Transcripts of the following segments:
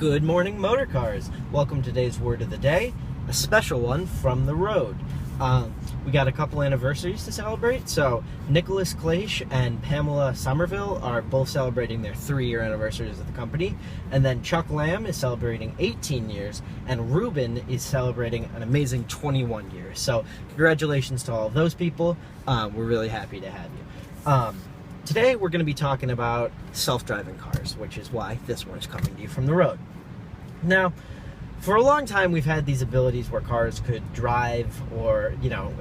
Good morning, motor cars. Welcome to today's word of the day, a special one from the road. We got a couple anniversaries to celebrate. So Nicholas Claish and Pamela Somerville are both celebrating their 3-year anniversaries of the company. And then Chuck Lamb is celebrating 18 years, and Ruben is celebrating an amazing 21 years. So congratulations to all of those people. We're really happy to have you. Today we're going to be talking about self-driving cars, which is why this one is coming to you from the road. Now, for a long time we've had these abilities where cars could drive or,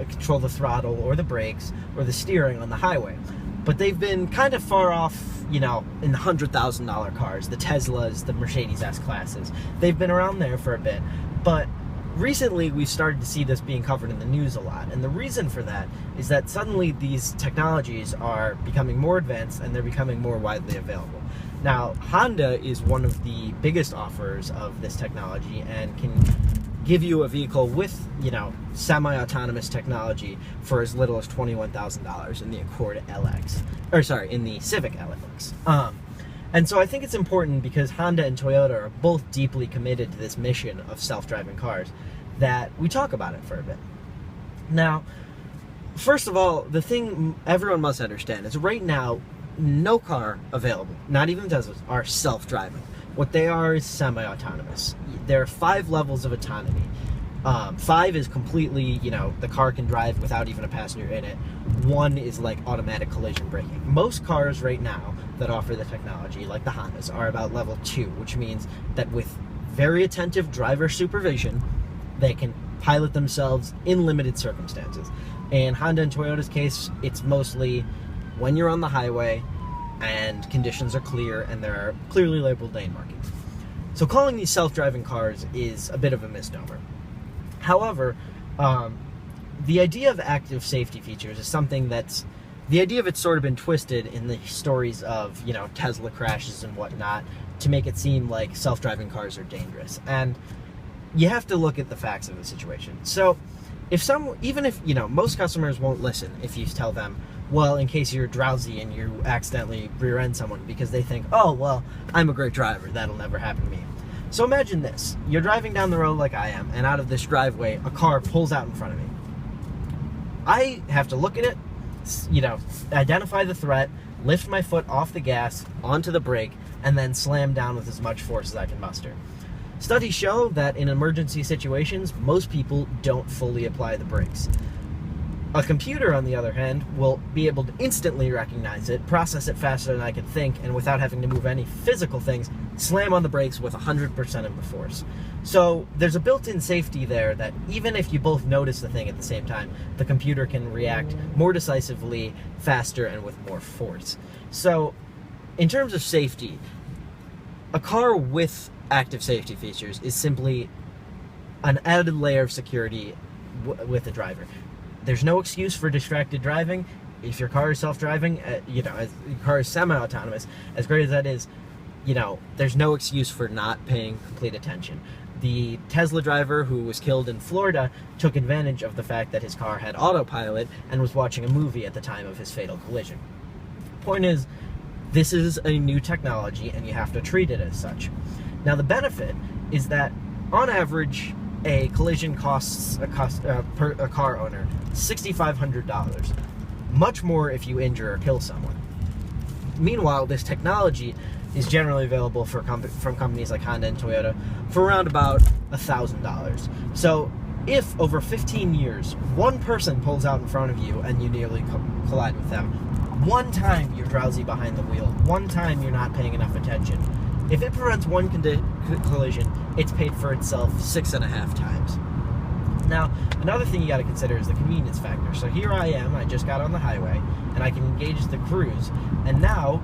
control the throttle or the brakes or the steering on the highway. But they've been kind of far off, in the $100,000 cars, the Teslas, the Mercedes S-classes. They've been around there for a bit, but recently we've started to see this being covered in the news a lot, and the reason for that is that suddenly these technologies are becoming more advanced and they're becoming more widely available. Now, Honda is one of the biggest offers of this technology and can give you a vehicle with, semi-autonomous technology for as little as $21,000 in the in the Civic LX. And so I think it's important, because Honda and Toyota are both deeply committed to this mission of self-driving cars, that we talk about it for a bit. Now, first of all, the thing everyone must understand is right now, no car available, not even Teslas, are self-driving. What they are is semi-autonomous. There are 5 levels of autonomy. 5 is completely, the car can drive without even a passenger in it. 1 is like automatic collision braking. Most cars right now that offer the technology, like the Hondas, are about level 2, which means that with very attentive driver supervision, they can pilot themselves in limited circumstances. In Honda and Toyota's case, it's mostly when you're on the highway and conditions are clear and there are clearly labeled lane markings. So calling these self-driving cars is a bit of a misnomer. However, the idea of active safety features is something that's, the idea of it's sort of been twisted in the stories of, Tesla crashes and whatnot to make it seem like self-driving cars are dangerous. And you have to look at the facts of the situation. So even if, most customers won't listen if you tell them, well, in case you're drowsy and you accidentally rear end someone, because they think, oh, well, I'm a great driver, that'll never happen to me. So imagine this, you're driving down the road like I am, and out of this driveway, a car pulls out in front of me. I have to look at it, identify the threat, lift my foot off the gas, onto the brake, and then slam down with as much force as I can muster. Studies show that in emergency situations, most people don't fully apply the brakes. A computer, on the other hand, will be able to instantly recognize it, process it faster than I can think, and without having to move any physical things, slam on the brakes with 100% of the force. So there's a built-in safety there that even if you both notice the thing at the same time, the computer can react more decisively, faster, and with more force. So in terms of safety, a car with active safety features is simply an added layer of security with the driver. There's no excuse for distracted driving. If your car is self-driving, your car is semi-autonomous, as great as that is, there's no excuse for not paying complete attention. The Tesla driver who was killed in Florida took advantage of the fact that his car had autopilot and was watching a movie at the time of his fatal collision. Point is, this is a new technology and you have to treat it as such. Now the benefit is that, on average, a collision costs a car owner $6,500, much more if you injure or kill someone. Meanwhile, this technology is generally available from companies like Honda and Toyota for around about $1,000. So if over 15 years, one person pulls out in front of you and you nearly collide with them, one time you're drowsy behind the wheel, one time you're not paying enough attention, if it prevents one collision, it's paid for itself 6.5 times. Now, another thing you got to consider is the convenience factor. So here I am, I just got on the highway, and I can engage the cruise, and now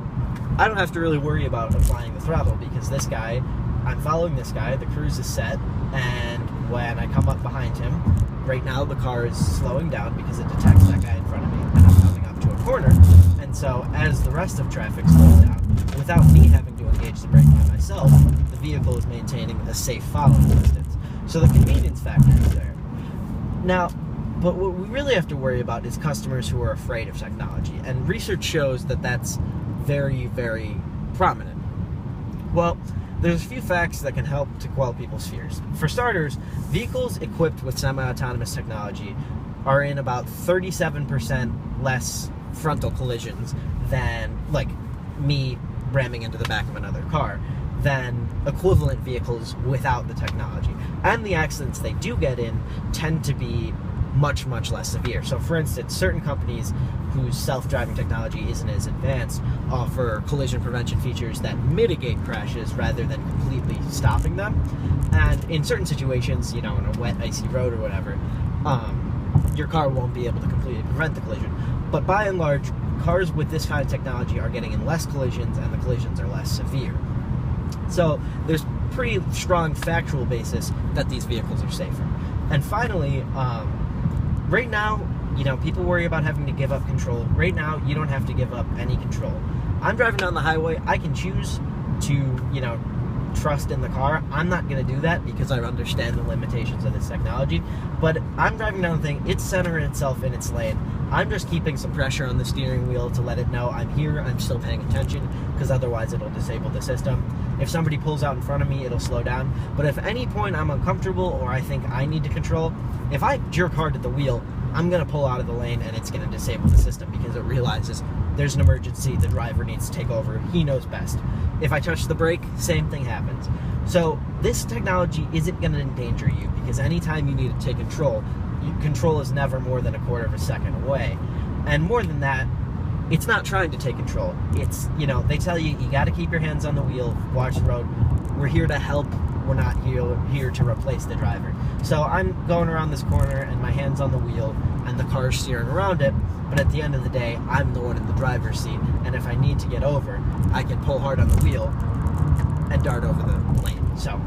I don't have to really worry about applying the throttle, because this guy, I'm following this guy, the cruise is set, and when I come up behind him, right now the car is slowing down because it detects that guy in front of me, and I'm coming up to a corner. And so as the rest of traffic slows down, without me having to engage the brake by myself, the vehicle is maintaining a safe following distance. So the convenience factor is there. Now, but what we really have to worry about is customers who are afraid of technology, and research shows that that's very, very prominent. Well, there's a few facts that can help to quell people's fears. For starters, vehicles equipped with semi-autonomous technology are in about 37% less frontal collisions than, like, me ramming into the back of another car, than equivalent vehicles without the technology. And the accidents they do get in tend to be much, much less severe. So, for instance, certain companies whose self-driving technology isn't as advanced offer collision prevention features that mitigate crashes rather than completely stopping them. And in certain situations, you know, on a wet, icy road or whatever, your car won't be able to completely prevent the collision. But by and large, cars with this kind of technology are getting in less collisions, and the collisions are less severe. So there's pretty strong factual basis that these vehicles are safer. And finally, right now, you know, people worry about having to give up control. Right now, you don't have to give up any control. I'm driving down the highway. I can choose to, you know, trust in the car. I'm not going to do that because I understand the limitations of this technology. But I'm driving down the thing. It's centering itself in its lane. I'm just keeping some pressure on the steering wheel to let it know I'm here, I'm still paying attention, because otherwise it'll disable the system. If somebody pulls out in front of me, it'll slow down. But if at any point I'm uncomfortable or I think I need to control, if I jerk hard at the wheel, I'm going to pull out of the lane and it's going to disable the system because it realizes there's an emergency, the driver needs to take over, he knows best. If I touch the brake, same thing happens. So this technology isn't going to endanger you, because anytime you need to take control, control is never more than a quarter of a second away. And more than that, it's not trying to take control. It's, you know, they tell you, you got to keep your hands on the wheel, watch the road. We're here to help. We're not here to replace the driver. So I'm going around this corner and my hand's on the wheel and the car's steering around it. But at the end of the day, I'm the one in the driver's seat. And if I need to get over, I can pull hard on the wheel and dart over the lane. So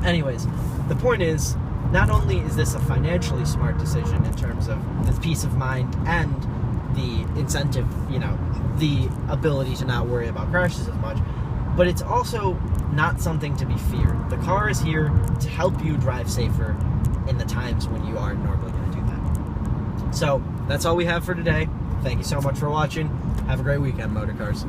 anyways, the point is, not only is this a financially smart decision in terms of the peace of mind and the incentive, you know, the ability to not worry about crashes as much, but it's also not something to be feared. The car is here to help you drive safer in the times when you aren't normally going to do that. So that's all we have for today. Thank you so much for watching. Have a great weekend, Motorcars.